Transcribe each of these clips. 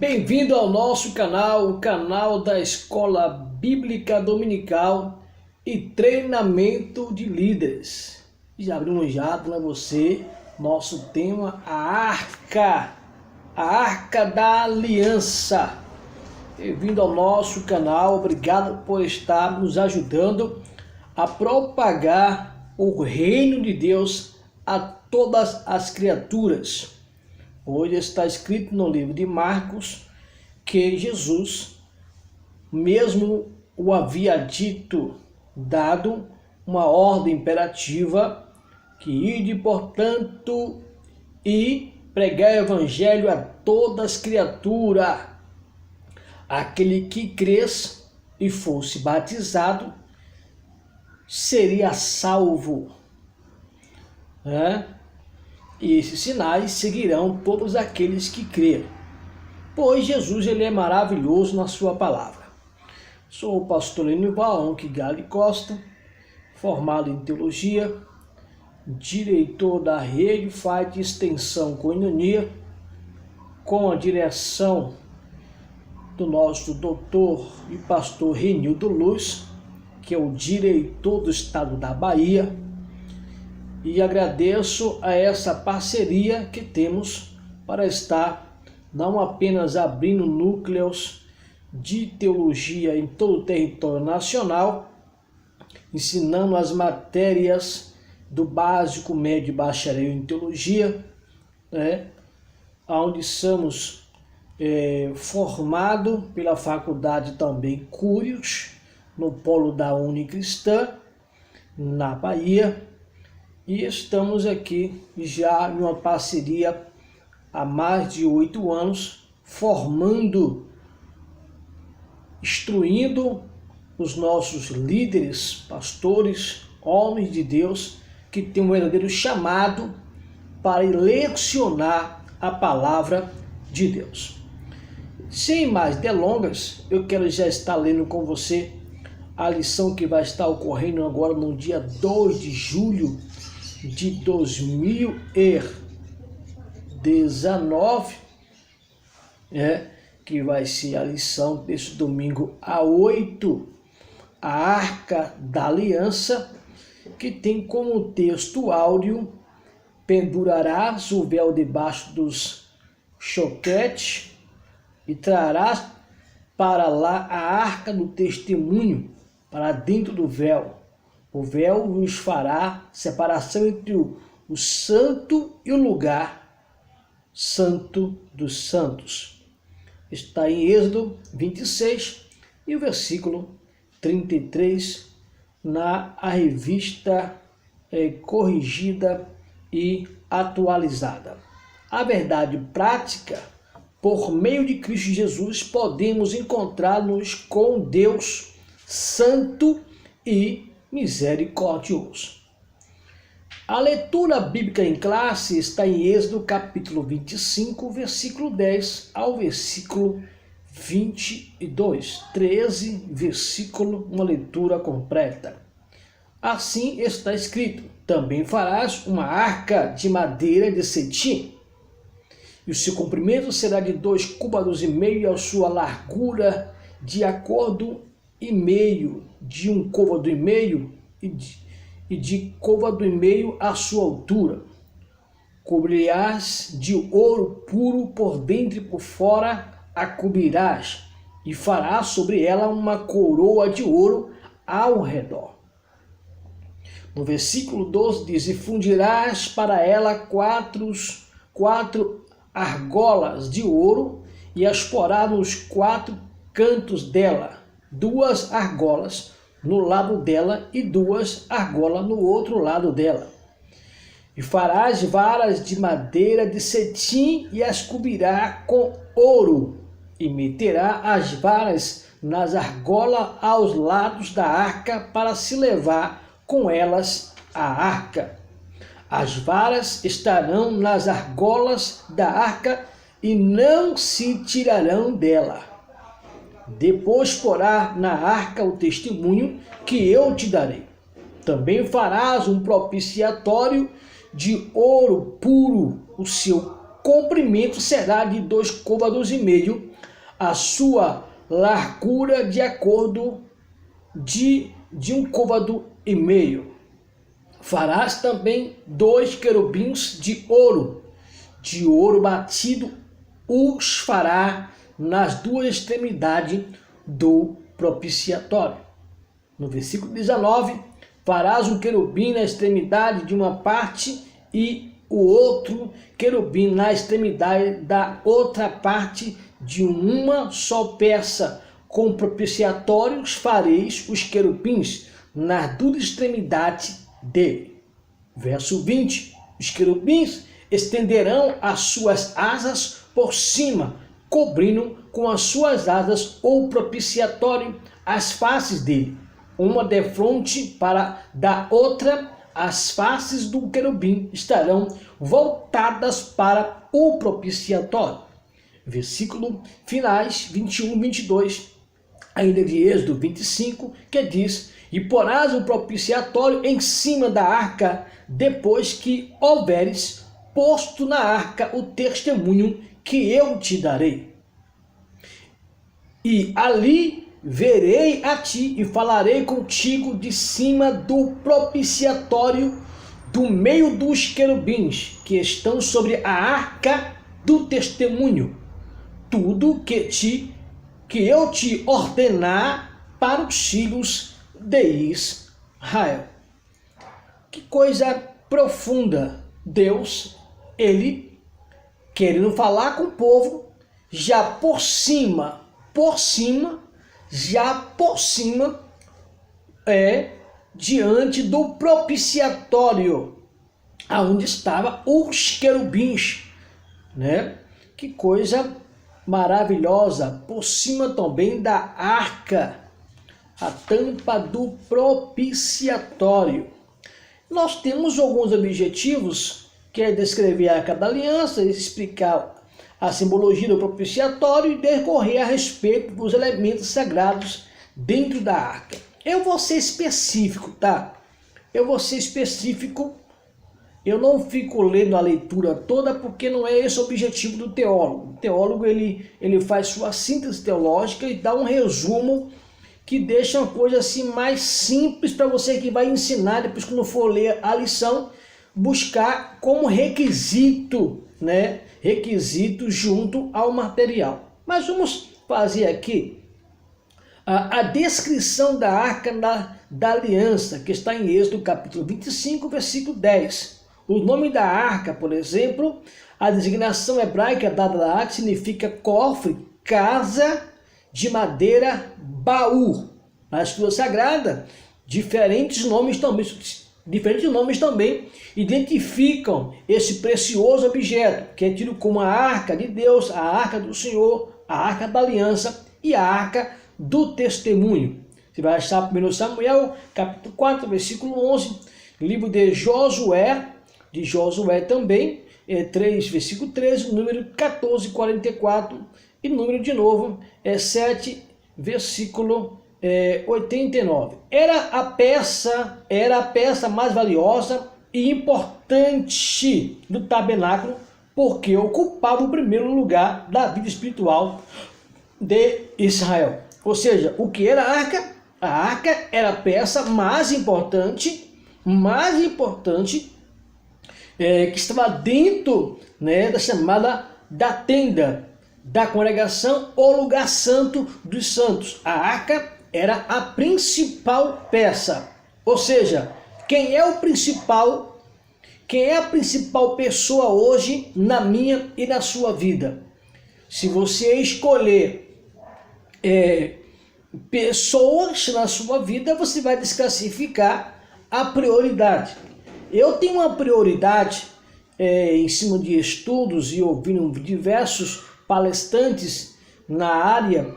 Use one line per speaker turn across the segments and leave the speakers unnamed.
Bem-vindo ao nosso canal, o canal da Escola Bíblica Dominical e Treinamento de Líderes. Já abrimos já para você nosso tema, a Arca da Aliança. Bem-vindo ao nosso canal, obrigado por estar nos ajudando a propagar o reino de Deus a todas as criaturas. Hoje está escrito no livro de Marcos que Jesus mesmo o havia dado uma ordem imperativa que ide, portanto, e pregar o evangelho a todas as criaturas. Aquele que cresce e fosse batizado seria salvo. E esses sinais seguirão todos aqueles que creram, pois Jesus ele é maravilhoso na sua palavra. Sou o pastor Lenival Gali Costa, formado em teologia, diretor da Rede Fight Extensão Koinonia, com a direção do nosso doutor e pastor Renildo Luz, que é o diretor do estado da Bahia. E agradeço a essa parceria que temos para estar não apenas abrindo núcleos de teologia em todo o território nacional, ensinando as matérias do básico, médio e bacharel em teologia, onde somos formados pela faculdade também Cúrios, no polo da Unicristã, na Bahia. E estamos aqui já em uma parceria há mais de 8 anos, formando, instruindo os nossos líderes, pastores, homens de Deus, que têm um verdadeiro chamado para lecionar a palavra de Deus. Sem mais delongas, eu quero já estar lendo com você a lição que vai estar ocorrendo agora no dia 2 de julho de 2019, que vai ser a lição desse domingo A8, a Arca da Aliança, que tem como texto áudio: pendurarás o véu debaixo dos choquetes e trarás para lá a arca do testemunho para dentro do véu. O véu nos fará separação entre o santo e o lugar santo dos santos. Está em Êxodo 26 e o versículo 33 na revista corrigida e atualizada. A verdade prática, por meio de Cristo Jesus, podemos encontrar-nos com Deus santo e misericordioso. A leitura bíblica em classe está em Êxodo capítulo 25, versículo 10 ao versículo 22, 13 versículo, uma leitura completa. Assim está escrito: também farás uma arca de madeira de cetim, e o seu comprimento será de 2,5 côvados, e a sua largura de acordo e meio de 1,5 côvado, e de côvado e meio a sua altura. Cobrirás de ouro puro por dentro e por fora, a cobrirás, e farás sobre ela uma coroa de ouro ao redor. No versículo 12 diz: e fundirás para ela quatro argolas de ouro, e as porás nos 4 cantos dela, 2 argolas no lado dela e 2 argolas no outro lado dela. E farás varas de madeira de cetim e as cobrirá com ouro, e meterá as varas nas argolas aos lados da arca para se levar com elas a arca. As varas estarão nas argolas da arca e não se tirarão dela. Depois porá na arca o testemunho que eu te darei. Também farás um propiciatório de ouro puro, o seu comprimento será de 2,5 côvados, a sua largura de acordo de 1,5 côvado. Farás também 2 querubins de ouro batido, os fará nas 2 extremidades do propiciatório. No versículo 19, farás um querubim na extremidade de uma parte e o outro querubim na extremidade da outra parte, de uma só peça. Com propiciatórios fareis os querubins nas 2 extremidades dele. Verso 20, os querubins estenderão as suas asas por cima, cobrindo com as suas asas o propiciatório, as faces dele, uma defronte para da outra. As faces do querubim estarão voltadas para o propiciatório. Versículo finais 21, 22, ainda de Êxodo 25, que diz: e porás o propiciatório em cima da arca, depois que houveres posto na arca o testemunho que eu te darei. E ali verei a ti e falarei contigo de cima do propiciatório, do meio dos querubins que estão sobre a arca do testemunho, tudo que eu te ordenar para os filhos de Israel. Que coisa profunda! Deus, ele querendo falar com o povo, já por cima, diante do propiciatório, aonde estavam os querubins, né? Que coisa maravilhosa! Por cima também da arca, a tampa do propiciatório. Nós temos alguns objetivos, que é descrever a Arca da Aliança, explicar a simbologia do propiciatório e decorrer a respeito dos elementos sagrados dentro da arca. Eu vou ser específico, tá? Eu não fico lendo a leitura toda, porque não é esse o objetivo do teólogo. O teólogo ele faz sua síntese teológica e dá um resumo que deixa uma coisa assim mais simples para você que vai ensinar, depois quando for ler a lição, buscar como requisito, né? Requisito junto ao material. Mas vamos fazer aqui a descrição da Arca da Aliança, que está em Êxodo capítulo 25, versículo 10. O nome da arca, por exemplo, a designação hebraica dada da arca significa cofre, casa de madeira, baú. Na Escritura Sagrada, diferentes nomes também identificam esse precioso objeto, que é tido como a arca de Deus, a arca do Senhor, a arca da aliança e a arca do testemunho. Você vai achar 1 Samuel, capítulo 4, versículo 11, livro de Josué também, 3, versículo 13, número 14, 44, e número de novo, 7, versículo 89. Era a peça mais valiosa e importante do tabernáculo, porque ocupava o primeiro lugar da vida espiritual de Israel. Ou seja, o que era a arca? A arca era a peça mais importante, que estava dentro, né, da chamada da tenda da congregação, ou lugar santo dos santos. A arca era a principal peça. Ou seja, quem é a principal pessoa hoje na minha e na sua vida? Se você escolher pessoas na sua vida, você vai desclassificar a prioridade. Eu tenho uma prioridade em cima de estudos e ouvindo diversos palestrantes na área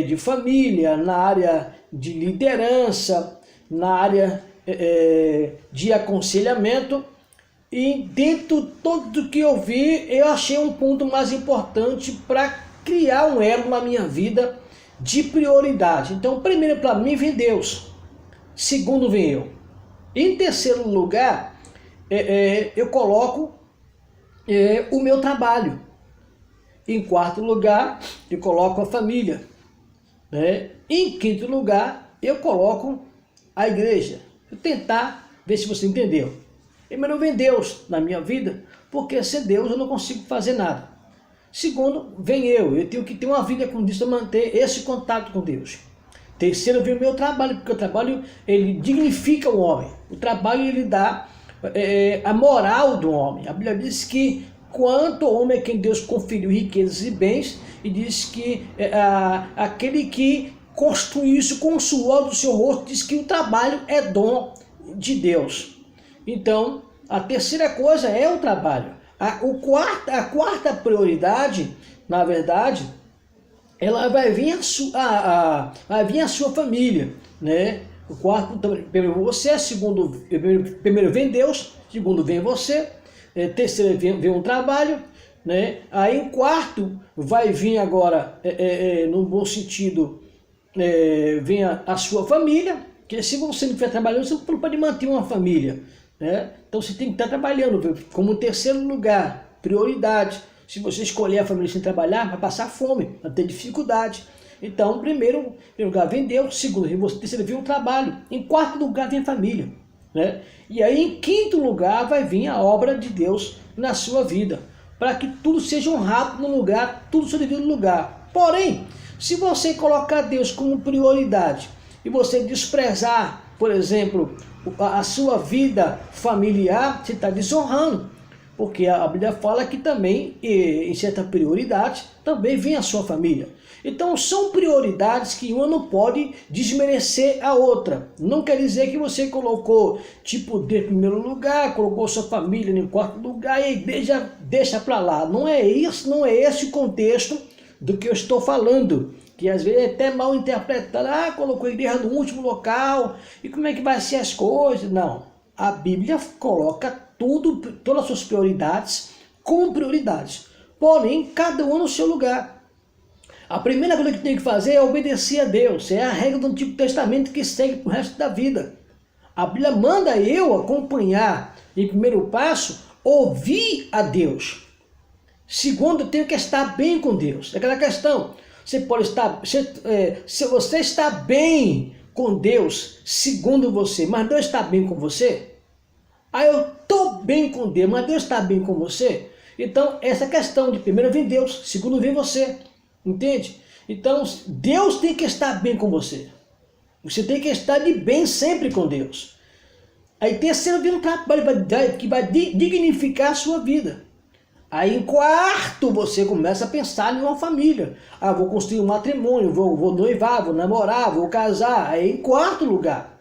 de família, na área de liderança, na área de aconselhamento, e dentro de tudo que eu vi, eu achei um ponto mais importante para criar um elo na minha vida de prioridade. Então, primeiro para mim vem Deus, segundo vem eu. Em terceiro lugar, eu coloco o meu trabalho. Em quarto lugar, eu coloco a família, né? Em quinto lugar, eu coloco a igreja. Vou tentar ver se você entendeu. Primeiro, vem Deus na minha vida, porque sem Deus eu não consigo fazer nada. Segundo, vem eu tenho que ter uma vida com Deus para manter esse contato com Deus. Terceiro, vem o meu trabalho, porque o trabalho ele dignifica o homem. O trabalho ele dá a moral do homem. A Bíblia diz que quanto homem é quem Deus conferiu riquezas e bens, e diz que aquele que construiu isso com o suor do seu rosto, diz que o trabalho é dom de Deus. Então, a terceira coisa é o trabalho. A quarta prioridade, na verdade, ela vai vir vai vir a sua família, né? O quarto, primeiro você, segundo, primeiro vem Deus, segundo vem você, terceiro vem um trabalho, né? Aí em quarto vai vir agora, no bom sentido, vem a sua família, que se você não estiver trabalhando, você não pode manter uma família, né? Então você tem que estar trabalhando, como terceiro lugar, prioridade. Se você escolher a família sem trabalhar, vai passar fome, vai ter dificuldade. Então, primeiro lugar vem Deus, segundo, terceiro vem o trabalho, em quarto lugar vem a família, né? E aí em quinto lugar vai vir a obra de Deus na sua vida, para que tudo seja honrado no lugar, tudo seu devido lugar. Porém, se você colocar Deus como prioridade e você desprezar, por exemplo, a sua vida familiar, você está desonrando. Porque a Bíblia fala que também, em certa prioridade, também vem a sua família. Então são prioridades que uma não pode desmerecer a outra. Não quer dizer que você colocou tipo Deus em primeiro lugar, colocou sua família em quarto lugar e a igreja deixa para lá. Não é isso, não é esse o contexto do que eu estou falando. Que às vezes é até mal interpretado, colocou a igreja no último local, e como é que vai ser as coisas? Não, a Bíblia coloca todas as suas prioridades como prioridades, porém cada um no seu lugar. A primeira coisa que tem que fazer é obedecer a Deus, é a regra do Antigo Testamento que segue para o resto da vida. A Bíblia manda eu acompanhar, em primeiro passo, ouvir a Deus. Segundo, eu tenho que estar bem com Deus. É aquela questão, você pode estar, se você está bem com Deus, segundo você, mas Deus está bem com você? Aí eu estou bem com Deus, mas Deus está bem com você? Então, essa questão de primeiro vem Deus, segundo vem você, entende? Então, Deus tem que estar bem com você. Você tem que estar de bem sempre com Deus. Aí terceiro vem um trabalho que vai dignificar a sua vida. Aí em quarto você começa a pensar em uma família. Vou construir um matrimônio, vou noivar, vou namorar, vou casar. Aí em quarto lugar,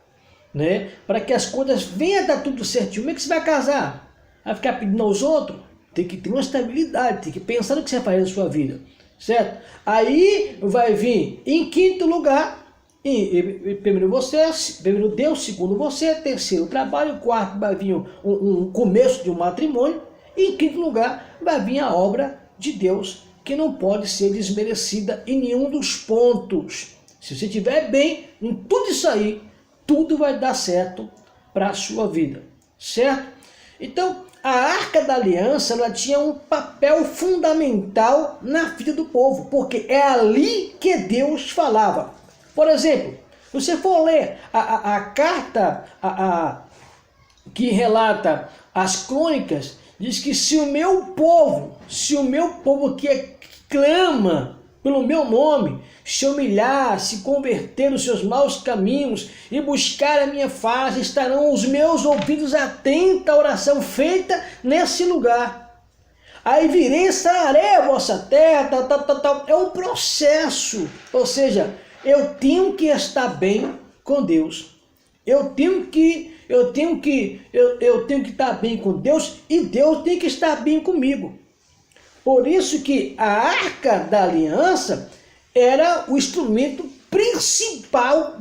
né? Para que as coisas venham a dar tudo certinho. Como é que você vai casar? Vai ficar pedindo aos outros? Tem que ter uma estabilidade, tem que pensar no que você vai fazer na sua vida, certo? Aí vai vir em quinto lugar, primeiro você, primeiro Deus, segundo você, terceiro trabalho, quarto vai vir um começo de um matrimônio, e em quinto lugar vai vir a obra de Deus, que não pode ser desmerecida em nenhum dos pontos. Se você estiver bem em tudo isso aí, tudo vai dar certo para a sua vida, certo? Então, a Arca da Aliança, ela tinha um papel fundamental na vida do povo, porque é ali que Deus falava. Por exemplo, se você for ler a carta que relata as crônicas, diz que se o meu povo que clama pelo meu nome, se humilhar, se converter nos seus maus caminhos e buscar a minha face, estarão os meus ouvidos atentos à oração feita nesse lugar. Aí virei e sararei a vossa terra, tal. É um processo, ou seja, eu tenho que estar bem com Deus. Eu tenho que estar bem com Deus e Deus tem que estar bem comigo. Por isso que a Arca da Aliança era o instrumento principal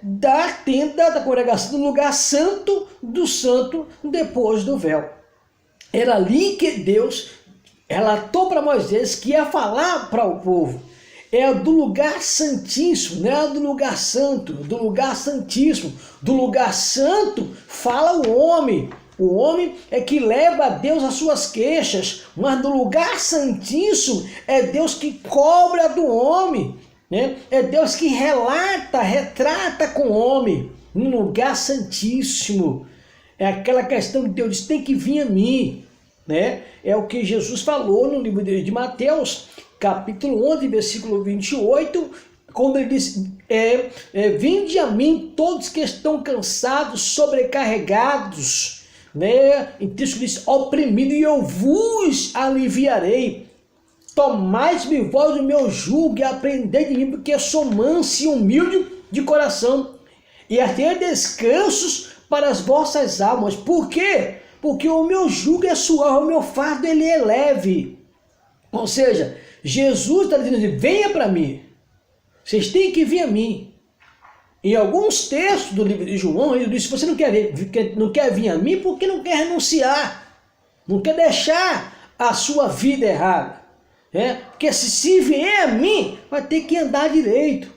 da tenda da congregação, do lugar santo do santo depois do véu. Era ali que Deus relatou para Moisés que ia falar para o povo. É do lugar santíssimo, não é do lugar santo, do lugar santíssimo. Do lugar santo fala o homem, O homem é que leva a Deus as suas queixas, mas no lugar santíssimo é Deus que cobra do homem, né? É Deus que retrata com o homem, no lugar santíssimo. É aquela questão que Deus diz, tem que vir a mim, né? É o que Jesus falou no livro de Mateus, capítulo 11, versículo 28, quando ele diz, vinde a mim todos que estão cansados, sobrecarregados, né? Em texto diz, oprimido, e eu vos aliviarei. Tomai-me vós o meu jugo e aprendei de mim, porque eu sou manso e humilde de coração, e até descansos para as vossas almas. Por quê? Porque o meu jugo é suave, o meu fardo ele é leve. Ou seja, Jesus está dizendo, venha para mim. Vocês têm que vir a mim. Em alguns textos do livro de João, ele diz, você não quer vir a mim porque não quer renunciar. Não quer deixar a sua vida errada. Porque se vier a mim, vai ter que andar direito.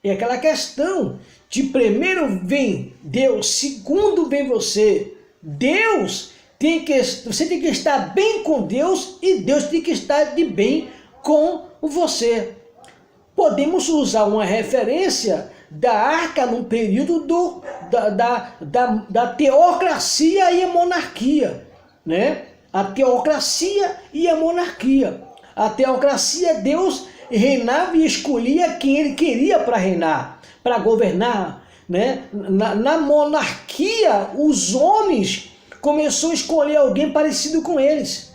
É aquela questão de primeiro vem Deus, segundo vem você. Você tem que estar bem com Deus e Deus tem que estar de bem com você. Podemos usar uma referência da arca no período da teocracia e a monarquia, né? A teocracia e a monarquia. A teocracia, Deus reinava e escolhia quem ele queria para reinar, para governar, né? Na monarquia, os homens começaram a escolher alguém parecido com eles.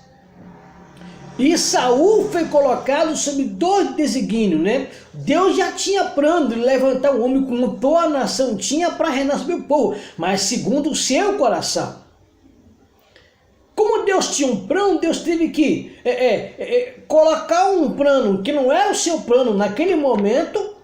E Saul foi colocado sob 2 desígnios, né? Deus já tinha plano de levantar um homem como toda a nação tinha para reinar sobre o povo, mas segundo o seu coração. Como Deus tinha um plano, Deus teve que colocar um plano que não era o seu plano naquele momento,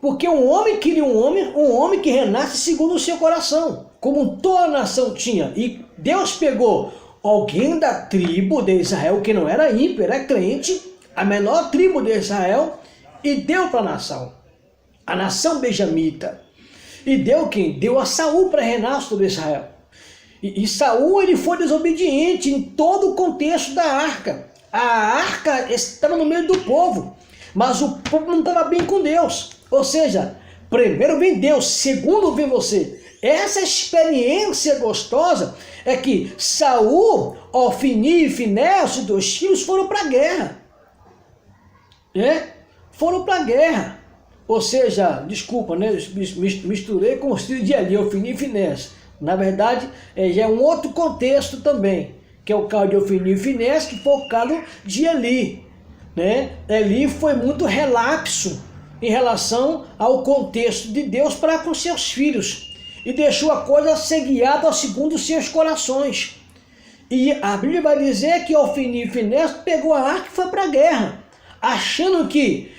porque um homem queria um homem que reinasse segundo o seu coração, como toda a nação tinha. E Deus pegou alguém da tribo de Israel, que não era ímpio, era crente, a menor tribo de Israel, e deu para a nação benjamita. E deu quem? Deu a Saul para reinar sobre Israel. E Saul ele foi desobediente em todo o contexto da arca. A arca estava no meio do povo, mas o povo não estava bem com Deus. Ou seja, primeiro vem Deus, segundo vem você. Essa experiência gostosa é que Saul, Ofni e Finéias, os 2 filhos, foram para a guerra. Foram para a guerra. Ou seja, desculpa, né? Misturei com os filhos de Eli, Ofni e Finéias. Na verdade, já é um outro contexto também, que é o caso de Ofni e Finéias, que foi o caso de Eli, né? Eli foi muito relapso em relação ao contexto de Deus para com seus filhos, e deixou a coisa ser guiada segundo os seus corações. E a Bíblia vai dizer que Ofni e Finéias pegou a arca e foi para a guerra, achando que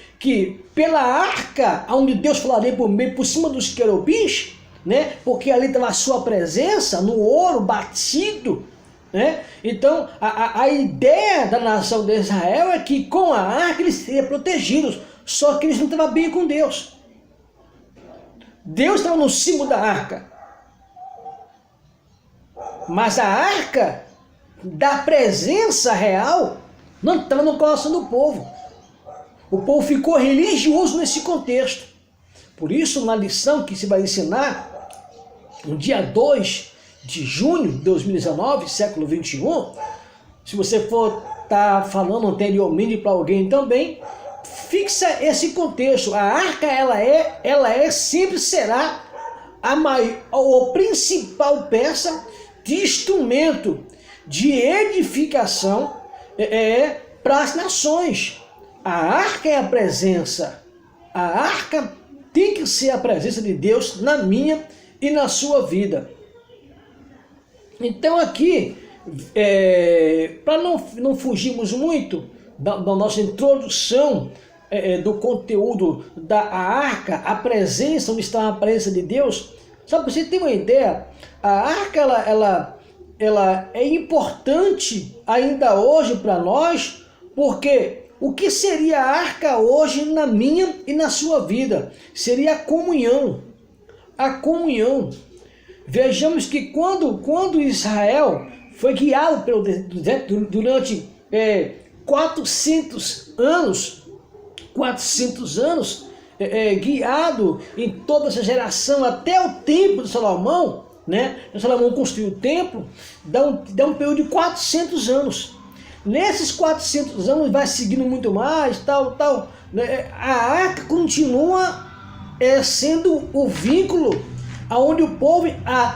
pela arca, onde Deus falaria por cima dos querubins, né? Porque ali estava a sua presença, no ouro batido, né? Então a ideia da nação de Israel é que com a arca eles seriam protegidos, só que eles não estavam bem com Deus. Deus estava no cimo da arca, mas a arca da presença real não estava no coração do povo. O povo ficou religioso nesse contexto. Por isso, na lição que se vai ensinar, no dia 2 de junho de 2019, século 21, se você for estar falando anteriormente para alguém também, fixa esse contexto. A arca, sempre será a principal peça de instrumento de edificação para as nações. A arca é a presença. A arca tem que ser a presença de Deus na minha e na sua vida. Então aqui, para não fugirmos muito da nossa introdução do conteúdo da arca, a presença, onde está a presença de Deus, só para você ter uma ideia, a arca ela é importante ainda hoje para nós, porque o que seria a arca hoje na minha e na sua vida? Seria a comunhão. A comunhão. Vejamos que quando Israel foi guiado pelo deserto durante 400 anos, guiado em toda essa geração até o tempo de Salomão, né? Salomão construiu o templo, dá um período de 400 anos. Nesses 400 anos vai seguindo muito mais, tal, né? A arca continua sendo o vínculo aonde o povo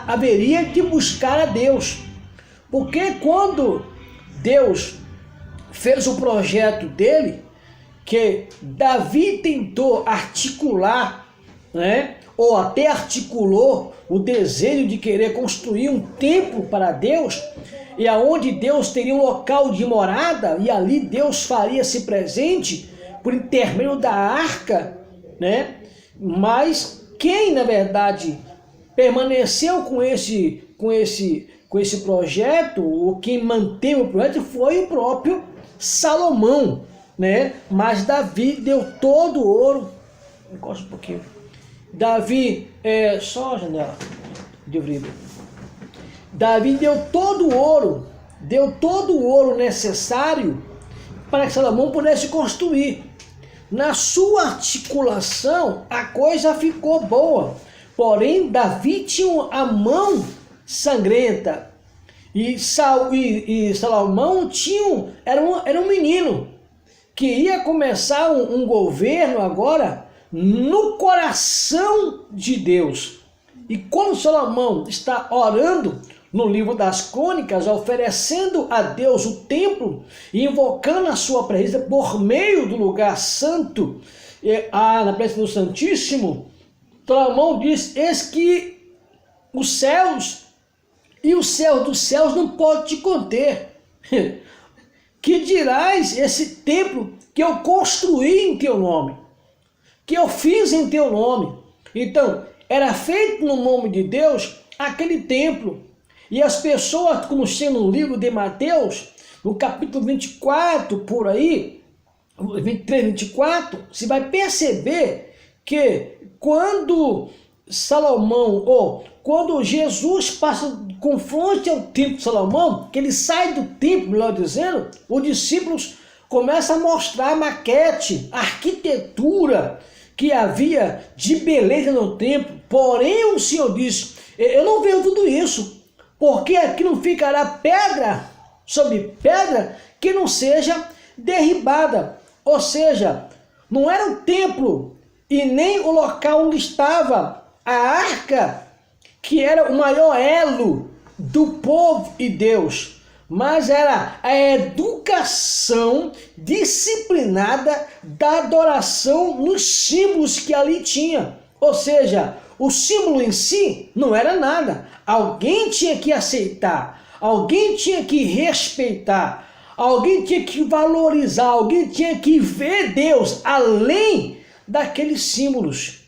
haveria de buscar a Deus. Porque quando Deus fez o projeto dele, que Davi tentou articular, né, ou até articulou o desejo de querer construir um templo para Deus, e aonde Deus teria um local de morada, e ali Deus faria-se presente por intermédio da arca, né? Mas quem, na verdade, permaneceu com esse projeto, ou quem manteve o projeto, foi o próprio Salomão, né? Mas Davi deu todo o ouro. Encosta um pouquinho. Davi, só a janela de vidro. Davi deu todo o ouro necessário para que Salomão pudesse construir. Na sua articulação, a coisa ficou boa. Porém, Davi tinha a mão sangrenta. E Salomão era um menino que ia começar um governo agora no coração de Deus. E quando Salomão está orando no livro das Crônicas, oferecendo a Deus o templo e invocando a sua presença por meio do lugar santo, na presença do Santíssimo, Salomão diz: eis que os céus e o céu dos céus não pode te conter. Que dirás esse templo que eu construí em teu nome, que eu fiz em teu nome? Então, era feito no nome de Deus aquele templo. E as pessoas, como sendo no livro de Mateus, no capítulo 24, por aí, 23, 24, você vai perceber que quando quando Jesus passa com fronte ao templo de Salomão, que ele sai do templo, melhor dizendo, os discípulos começam a mostrar a maquete, a arquitetura que havia de beleza no templo. Porém, o Senhor disse: eu não vejo tudo isso, porque aqui não ficará pedra sobre pedra que não seja derribada. Ou seja, não era o templo e nem o local onde estava a arca que era o maior elo do povo e Deus, mas era a educação disciplinada da adoração nos símbolos que ali tinha. Ou seja, o símbolo em si não era nada. Alguém tinha que aceitar, alguém tinha que respeitar, alguém tinha que valorizar, alguém tinha que ver Deus além daqueles símbolos.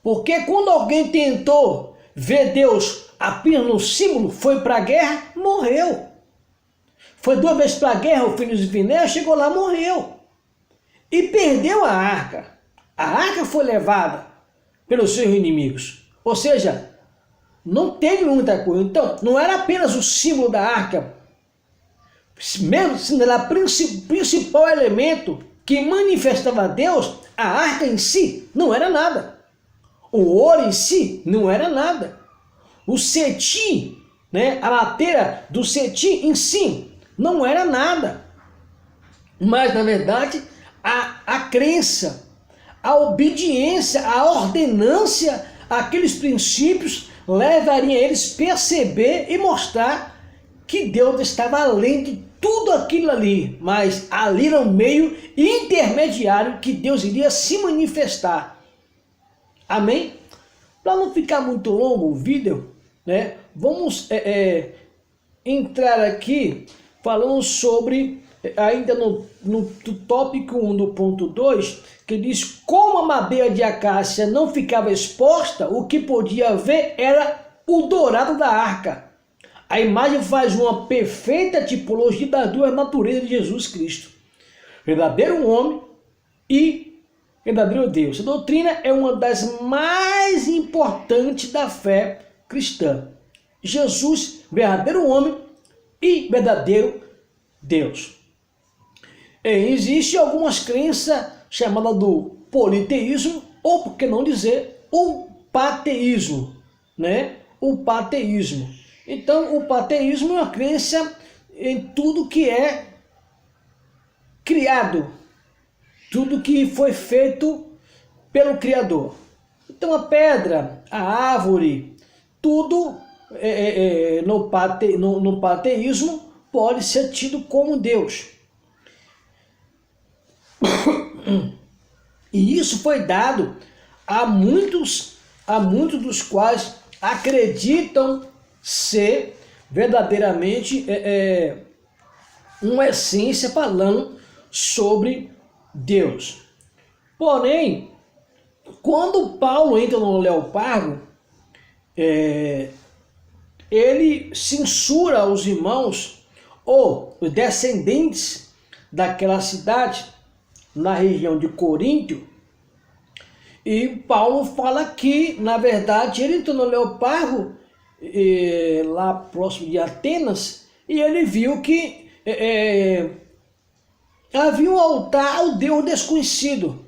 Porque quando alguém tentou ver Deus apenas no símbolo, foi para a guerra, morreu. Foi 2 vezes para a guerra, o filho de Finéias chegou lá, morreu. E perdeu a arca. A arca foi levada pelos seus inimigos. Ou seja, não teve muita coisa. Então, não era apenas o símbolo da arca, mesmo sendo ela o principal elemento que manifestava a Deus, a arca em si não era nada. O ouro em si não era nada. O cetim, né, a madeira do cetim em si não era nada. Mas, na verdade, a crença, a obediência, a ordenância, aqueles princípios levariam eles a perceber e mostrar que Deus estava além de tudo aquilo ali. Mas ali era um meio intermediário que Deus iria se manifestar. Amém? Para não ficar muito longo o vídeo, né, vamos entrar aqui falando sobre, ainda no tópico 1 do ponto 2, que diz: como a madeira de acácia não ficava exposta, o que podia ver era o dourado da arca. A imagem faz uma perfeita tipologia das duas naturezas de Jesus Cristo, verdadeiro homem e verdadeiro Deus. A doutrina é uma das mais importantes da fé cristã. Jesus, verdadeiro homem e verdadeiro Deus. Existem algumas crenças chamadas do politeísmo, ou por que não dizer o pateísmo, né? O pateísmo. Então, o pateísmo é uma crença em tudo que é criado, tudo que foi feito pelo Criador. Então, a pedra, a árvore, tudo no pateísmo pode ser tido como Deus. E isso foi dado a muitos dos quais acreditam ser verdadeiramente uma essência falando sobre Deus. Porém, quando Paulo entra no Leopardo, ele censura os irmãos ou os descendentes daquela cidade na região de Coríntio, e Paulo fala que, na verdade, ele entrou no Leopardo, lá próximo de Atenas, e ele viu que havia um altar ao Deus desconhecido.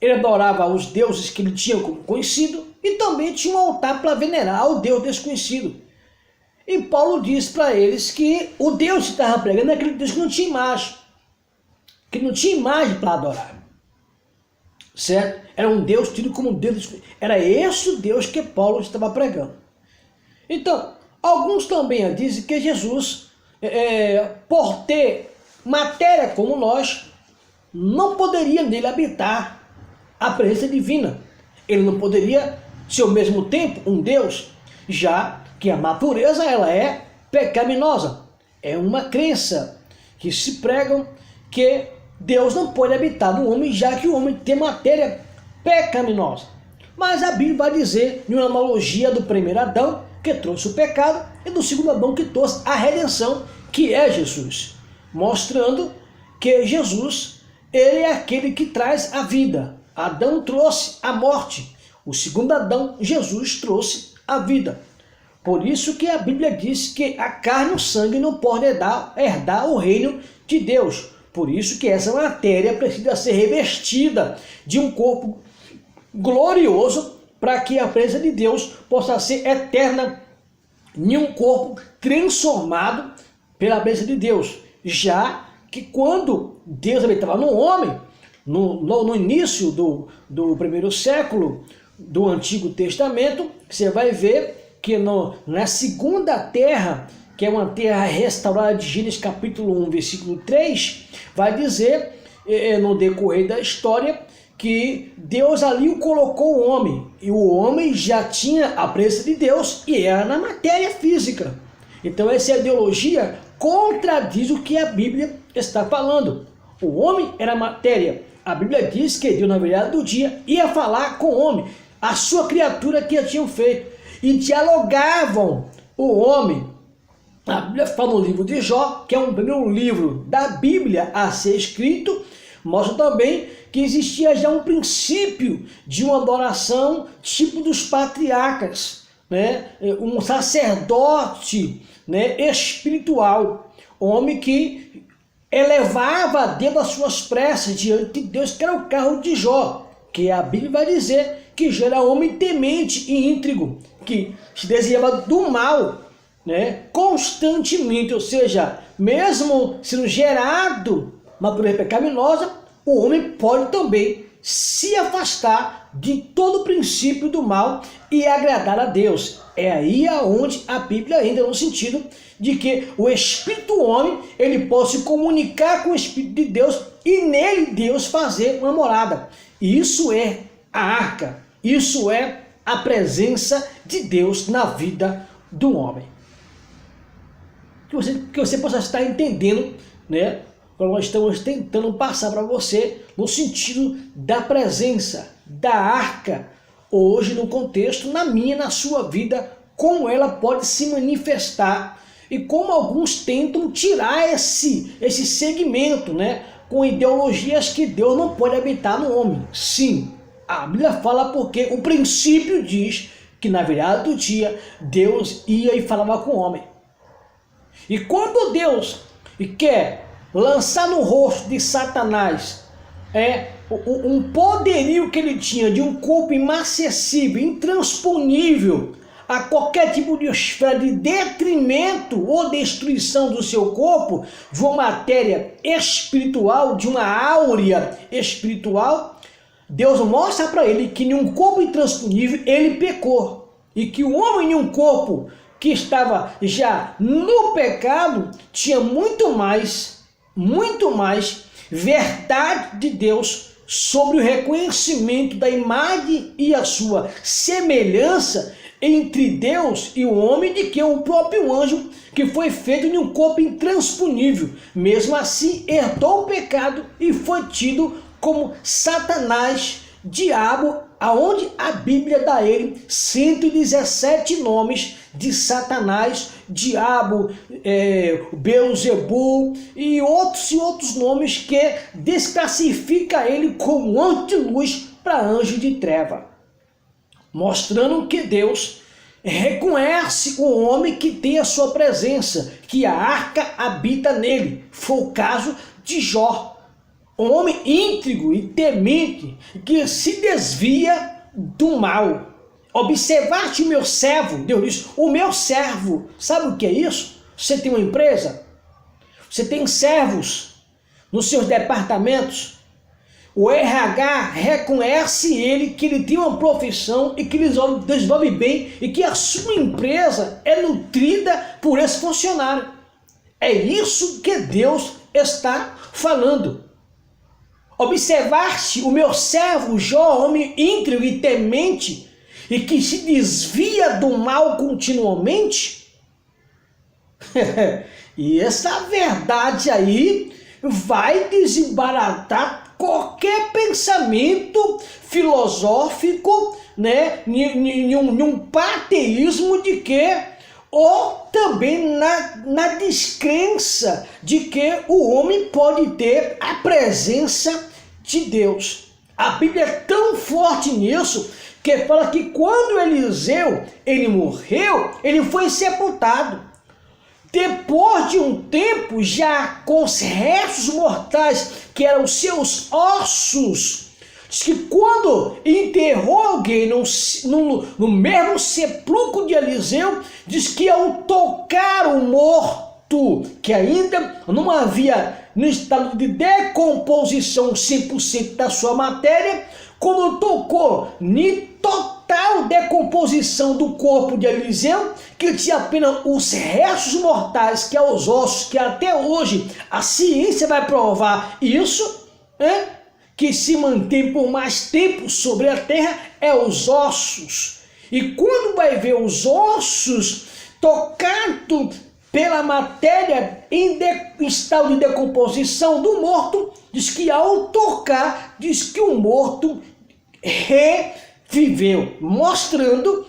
Ele adorava os deuses que ele tinha como conhecido, e também tinha um altar para venerar ao Deus desconhecido. E Paulo diz para eles que o Deus que estava pregando é aquele Deus que não tinha imagem, para adorar, certo? Era um Deus tido como Deus, era esse o Deus que Paulo estava pregando. Então, alguns também dizem que Jesus, por ter matéria como nós, não poderia nele habitar a presença divina. Ele não poderia ser ao mesmo tempo um Deus, já que a natureza ela é pecaminosa. É uma crença que se pregam que Deus não pode habitar no homem, já que o homem tem matéria pecaminosa. Mas a Bíblia vai dizer, em uma analogia do primeiro Adão, que trouxe o pecado, e do segundo Adão, que trouxe a redenção, que é Jesus. Mostrando que Jesus, ele é aquele que traz a vida. Adão trouxe a morte. O segundo Adão, Jesus, trouxe a vida. Por isso que a Bíblia diz que a carne e o sangue não podem herdar o reino de Deus. Por isso que essa matéria precisa ser revestida de um corpo glorioso para que a presença de Deus possa ser eterna em um corpo transformado pela presença de Deus. Já que quando Deus habitava no homem, no início do primeiro século do Antigo Testamento, você vai ver que na segunda terra, que é uma terra restaurada de Gênesis capítulo 1, versículo 3, vai dizer, no decorrer da história, que Deus ali o colocou o homem, e o homem já tinha a presença de Deus, e era na matéria física. Então essa ideologia contradiz o que a Bíblia está falando. O homem era matéria. A Bíblia diz que Deus, na virada do dia, ia falar com o homem, a sua criatura que tinham feito, e dialogavam o homem. A Bíblia fala no livro de Jó, que é um primeiro livro da Bíblia a ser escrito, mostra também que existia já um princípio de uma adoração tipo dos patriarcas, né? Um sacerdote, né, espiritual, homem que elevava Deus as suas preces diante de Deus, que era o carro de Jó, que a Bíblia vai dizer que Jó era homem temente e íntegro, que se desviava do mal, né, constantemente, ou seja, mesmo sendo gerado natureza pecaminosa, o homem pode também se afastar de todo o princípio do mal e agradar a Deus. É aí aonde a Bíblia entra no sentido de que o Espírito do homem, ele pode se comunicar com o Espírito de Deus e nele Deus fazer uma morada. Isso é a arca, isso é a presença de Deus na vida do homem. Que você possa estar entendendo, né? Nós estamos tentando passar para você no sentido da presença da arca, hoje no contexto, na minha, na sua vida, como ela pode se manifestar e como alguns tentam tirar esse segmento, né? com ideologias que Deus não pode habitar no homem. Sim, a Bíblia fala porque o princípio diz que na virada do dia Deus ia e falava com o homem. E quando Deus quer lançar no rosto de Satanás um poderio que ele tinha de um corpo inacessível, intransponível a qualquer tipo de esfera de detrimento ou destruição do seu corpo, de uma matéria espiritual, de uma áurea espiritual, Deus mostra para ele que em um corpo intransponível ele pecou. E que o homem em um corpo que estava já no pecado tinha muito mais verdade de Deus sobre o reconhecimento da imagem e a sua semelhança entre Deus e o homem, de que o próprio anjo, que foi feito em um corpo intransponível, mesmo assim herdou o pecado e foi tido como Satanás, diabo, aonde a Bíblia dá a ele 117 nomes de Satanás, diabo, Beelzebul e outros nomes que desclassifica ele como anjo de luz para anjo de treva, mostrando que Deus reconhece o homem que tem a sua presença, que a arca habita nele. Foi o caso de Jó, um homem íntegro e temente, que se desvia do mal. Observaste o meu servo, Deus diz, o meu servo. Sabe o que é isso? Você tem uma empresa, você tem servos nos seus departamentos, o RH reconhece ele, que ele tem uma profissão e que ele desenvolve bem e que a sua empresa é nutrida por esse funcionário. É isso que Deus está falando. Observaste o meu servo Jó, homem íntegro e temente, e que se desvia do mal continuamente? E essa verdade aí vai desembaratar qualquer pensamento filosófico, né, em um panteísmo de que, ou também na descrença de que o homem pode ter a presença de Deus. A Bíblia é tão forte nisso que fala que quando Eliseu ele morreu, ele foi sepultado. Depois de um tempo, já com os restos mortais, que eram os seus ossos, diz que quando enterrou alguém no mesmo sepulcro de Eliseu, diz que ao tocar o morto, que ainda não havia no estado de decomposição 100% da sua matéria, quando tocou em total decomposição do corpo de Eliseu, que tinha apenas os restos mortais, que é os ossos, que até hoje a ciência vai provar isso, que se mantém por mais tempo sobre a terra, é os ossos. E quando vai ver os ossos tocado pela matéria em estado de decomposição do morto, diz que ao tocar, diz que o morto reviveu, mostrando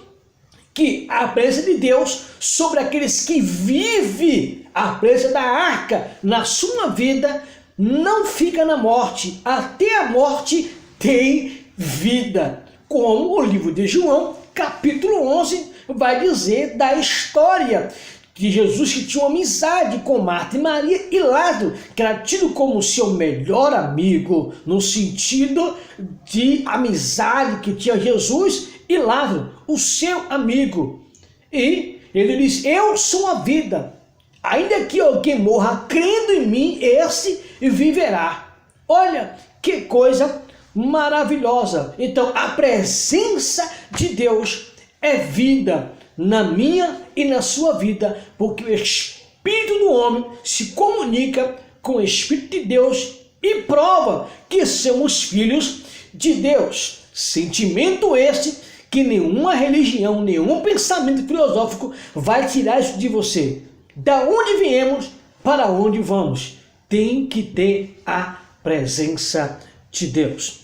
que a presença de Deus sobre aqueles que vivem a presença da arca na sua vida não fica na morte, até a morte tem vida, como o livro de João, capítulo 11, vai dizer da história de Jesus, que tinha uma amizade com Marta e Maria, e Lázaro, que era tido como seu melhor amigo, no sentido de amizade que tinha Jesus e Lázaro, o seu amigo. E ele diz, eu sou a vida, ainda que alguém morra crendo em mim, esse viverá. Olha que coisa maravilhosa. Então a presença de Deus é vida na minha e na sua vida, porque o Espírito do homem se comunica com o Espírito de Deus e prova que somos filhos de Deus. Sentimento este que nenhuma religião, nenhum pensamento filosófico vai tirar isso de você. Da onde viemos, para onde vamos? Tem que ter a presença de Deus.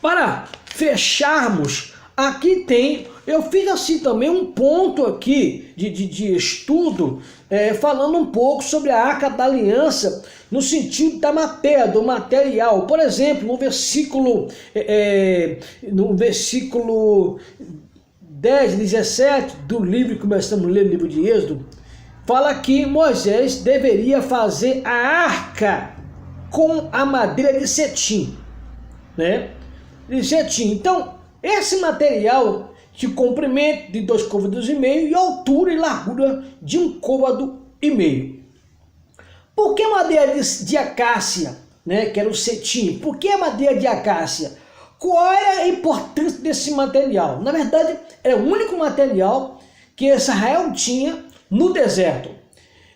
Para fecharmos aqui tem, eu fiz assim também um ponto aqui de estudo, falando um pouco sobre a Arca da Aliança, no sentido da matéria, do material. Por exemplo, no versículo 10, 17 do livro, começamos a ler o livro de Êxodo, fala que Moisés deveria fazer a arca com a madeira de cetim, né? De cetim. Então, esse material de comprimento de 2,5 côvados e altura e largura de 1,5 côvado. Por que madeira de acácia, né? Que era o cetim. Por que a madeira de acácia? Qual é a importância desse material? Na verdade, era o único material que Israel tinha no deserto.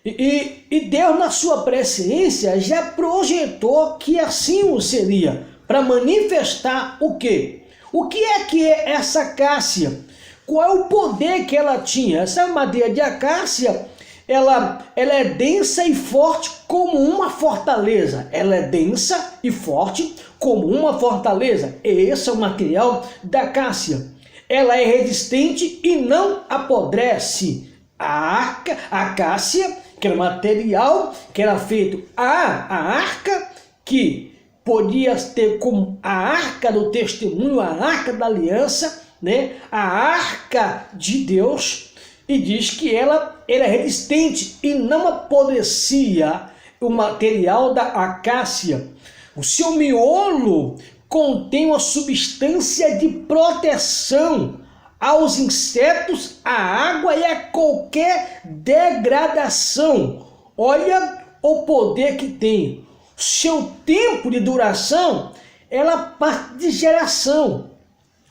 E Deus, na sua presciência, já projetou que assim o seria, para manifestar o quê? O que é essa acácia? Qual é o poder que ela tinha? Essa madeira de acácia, ela é densa e forte como uma fortaleza. Ela é densa e forte como uma fortaleza. Esse é o material da acácia. Ela é resistente e não apodrece. A acácia, que era material que era feito a arca, que podia ter como a arca do testemunho, a arca da aliança, né? A arca de Deus, e diz que ela era resistente e não apodrecia. O material da acácia, o seu miolo contém uma substância de proteção aos insetos, à água e a qualquer degradação. Olha o poder que tem. Seu tempo de duração, ela parte de geração.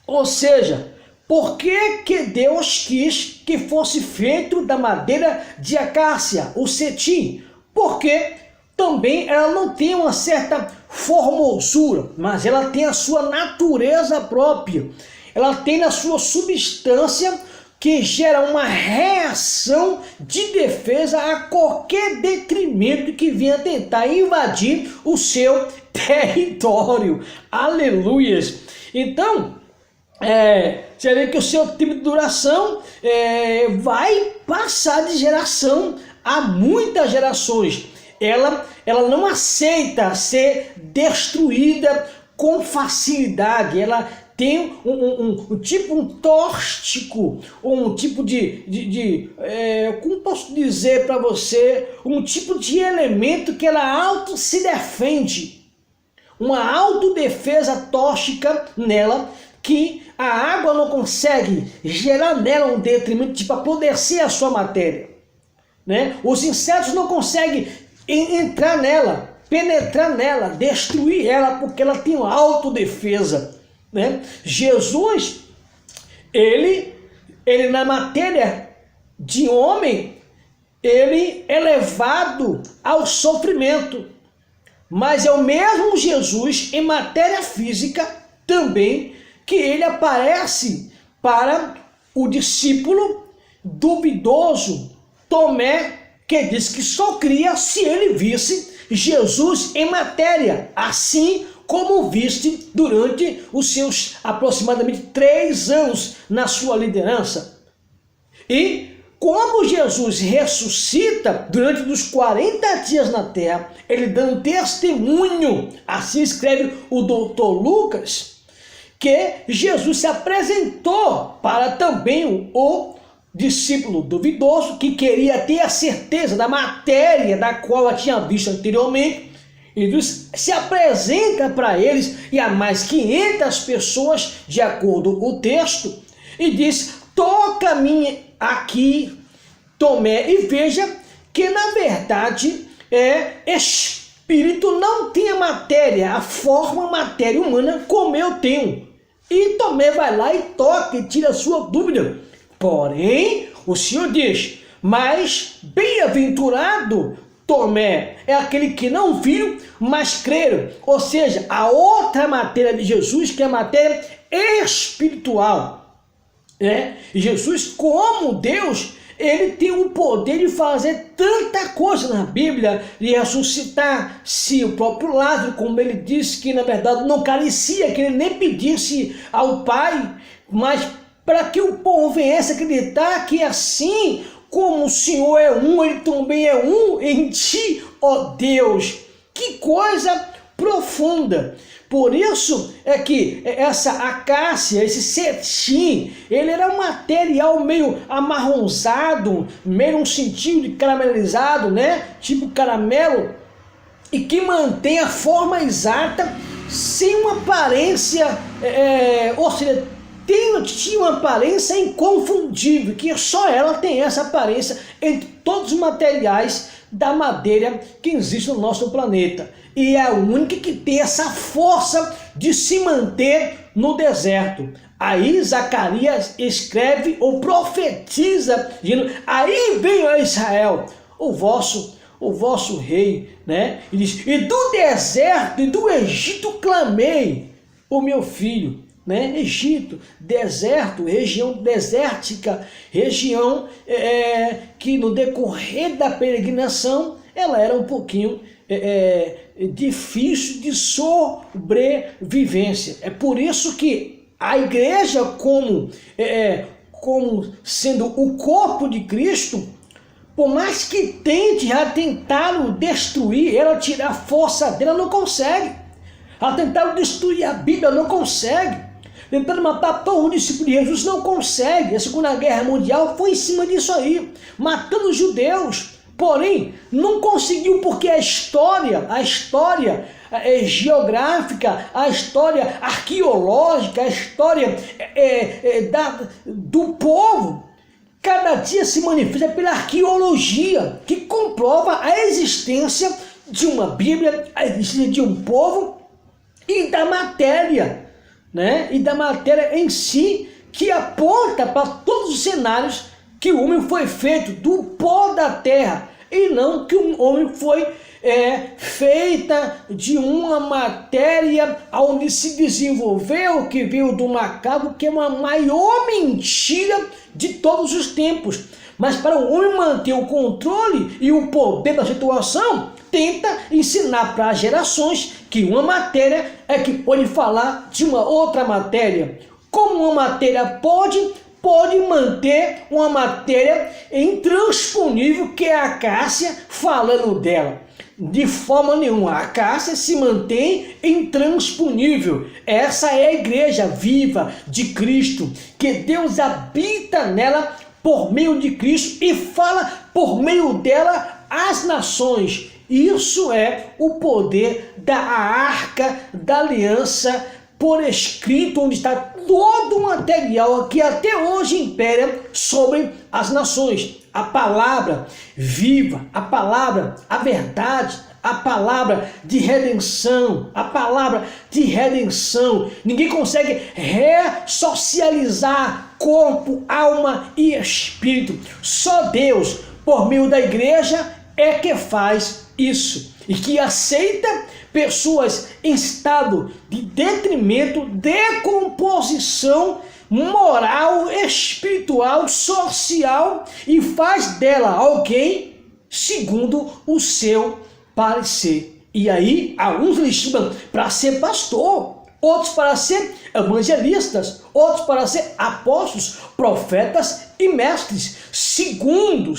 Ou seja, por que Deus quis que fosse feito da madeira de acácia, o cetim? Porque também ela não tem uma certa formosura, mas ela tem a sua natureza própria. Ela tem na sua substância que gera uma reação de defesa a qualquer detrimento que venha tentar invadir o seu território. Aleluias! Então, você vê que o seu tempo de duração vai passar de geração a muitas gerações. Ela não aceita ser destruída com facilidade. Ela tem um tóxico, um tipo como posso dizer para você, um tipo de elemento que ela auto se defende, uma autodefesa tóxica nela, que a água não consegue gerar nela um detrimento para apodrecer a sua matéria, né? Os insetos não conseguem entrar nela, penetrar nela, destruir ela, porque ela tem uma autodefesa, né? Jesus, ele na matéria de homem, ele é levado ao sofrimento, mas é o mesmo Jesus em matéria física também, que ele aparece para o discípulo duvidoso Tomé, que diz que só cria se ele visse Jesus em matéria, assim como viste durante os seus aproximadamente 3 anos na sua liderança. E quando Jesus ressuscita durante os 40 dias na terra, ele dando testemunho, assim escreve o doutor Lucas, que Jesus se apresentou para também o discípulo duvidoso, que queria ter a certeza da matéria da qual eu tinha visto anteriormente. E se apresenta para eles e a mais 500 pessoas, de acordo com o texto, e diz: toca-me aqui, Tomé, e veja que na verdade espírito não tem a matéria, a forma matéria humana como eu tenho. E Tomé vai lá e toca e tira a sua dúvida. Porém, o Senhor diz: mas bem-aventurado Tomé é aquele que não viu, mas creram. Ou seja, a outra matéria de Jesus, que é a matéria espiritual. E Jesus, como Deus, ele tem o poder de fazer tanta coisa na Bíblia, de ressuscitar, se o próprio Lázaro, como ele disse que na verdade não carecia, que ele nem pedisse ao Pai mas para que o povo venha acreditar que assim como o Senhor é um, ele também é um em ti, ó Deus. Que coisa profunda. Por isso é que essa acácia, esse cetim, ele era um material meio amarronzado, meio um sentido de caramelizado, né? Tipo caramelo, e que mantém a forma exata, sem uma aparência, ou seja, tinha uma aparência inconfundível, que só ela tem essa aparência entre todos os materiais da madeira que existe no nosso planeta. E é a única que tem essa força de se manter no deserto. Aí Zacarias escreve ou profetiza, dizendo: aí vem, ó Israel, o vosso rei, né? E diz: e do deserto e do Egito clamei o meu filho, né? Egito, deserto, região desértica, região que no decorrer da peregrinação ela era um pouquinho difícil de sobrevivência. É por isso que a igreja, como sendo o corpo de Cristo, por mais que tente, já tentaram destruir ela, tirar a força dela, não consegue. Já tentaram destruir a Bíblia, não consegue. Tentando matar todos os discípulos de Jesus, não consegue. A Segunda Guerra Mundial foi em cima disso aí, matando os judeus. Porém, não conseguiu porque a história geográfica, a história arqueológica, a história do povo, cada dia se manifesta pela arqueologia, que comprova a existência de uma Bíblia, a existência de um povo e da matéria, né? E da matéria em si, que aponta para todos os cenários que o homem foi feito do pó da terra, e não que o homem foi feita de uma matéria onde se desenvolveu, que veio do macaco, que é uma maior mentira de todos os tempos. Mas para o homem manter o controle e o poder da situação, tenta ensinar para as gerações que uma matéria é que pode falar de uma outra matéria. Como uma matéria pode manter uma matéria intransponível, que é a acácia, falando dela. De forma nenhuma, a acácia se mantém intransponível. Essa é a igreja viva de Cristo, que Deus habita nela por meio de Cristo e fala por meio dela às nações. Isso é o poder da arca da aliança por escrito, onde está todo o material que até hoje impera sobre as nações. A palavra viva, a palavra, a verdade, a palavra de redenção, a palavra de redenção. Ninguém consegue ressocializar corpo, alma e espírito. Só Deus, por meio da igreja, é que faz isso e que aceita pessoas em estado de detrimento, decomposição moral, espiritual, social, e faz dela alguém segundo o seu parecer. E aí, alguns lhe chamam para ser pastor, outros para ser evangelistas, outros para ser apóstolos, profetas e mestres, segundo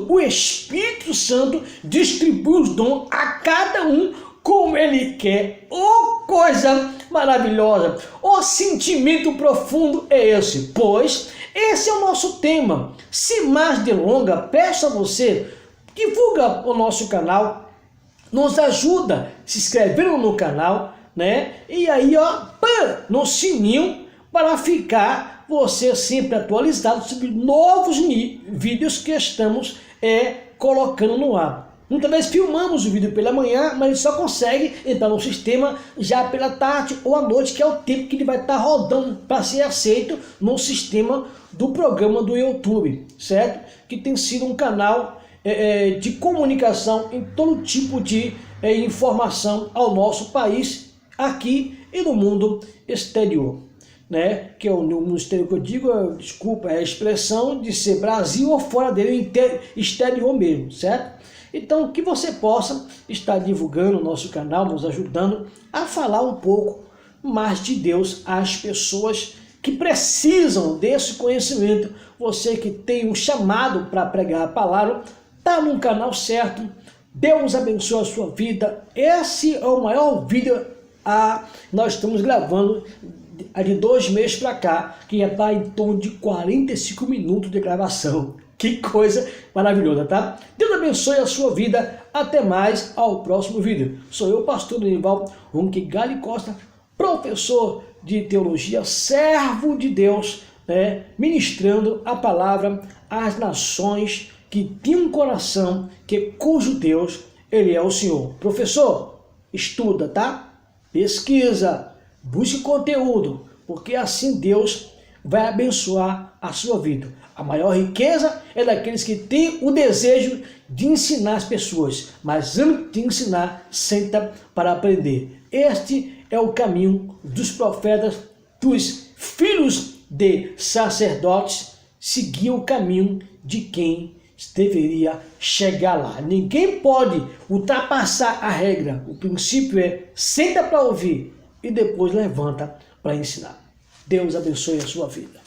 o Espírito Santo distribui os dons a cada um como ele quer. Oh, coisa maravilhosa! O sentimento profundo é esse, pois esse é o nosso tema. Sem mais delongas, peço a você, divulga o nosso canal, nos ajuda se inscrevendo no canal, né? E aí, ó, no sininho para ficar você sempre atualizado sobre novos vídeos que estamos colocando no ar. Muitas vezes filmamos o vídeo pela manhã, mas ele só consegue entrar no sistema já pela tarde ou à noite, que é o tempo que ele vai estar rodando para ser aceito no sistema do programa do YouTube, certo? Que tem sido um canal de comunicação em todo tipo de informação ao nosso país, aqui e no mundo exterior, né? Que é o mundo exterior que eu digo, é a expressão de ser Brasil ou fora dele, exterior mesmo, certo? Então, que você possa estar divulgando o nosso canal, nos ajudando a falar um pouco mas de Deus às pessoas que precisam desse conhecimento. Você que tem um chamado para pregar a palavra, está no canal certo. Deus abençoe a sua vida. Esse é o maior vídeo nós estamos gravando de 2 meses para cá, que já está em torno de 45 minutos de gravação. Que coisa maravilhosa, tá? Deus abençoe a sua vida. Até mais, ao próximo vídeo. Sou eu, pastor Denival Ronquegali Costa, professor de teologia, servo de Deus, ministrando a palavra às nações que tem um coração cujo Deus, ele é o Senhor. Professor, estuda, tá? Pesquisa, busque conteúdo, porque assim Deus vai abençoar a sua vida. A maior riqueza é daqueles que têm o desejo de ensinar as pessoas, mas antes de ensinar, senta para aprender. Este é o caminho dos profetas, dos filhos de sacerdotes, seguir o caminho de quem deveria chegar lá. Ninguém pode ultrapassar a regra. O princípio é senta para ouvir e depois levanta para ensinar. Deus abençoe a sua vida.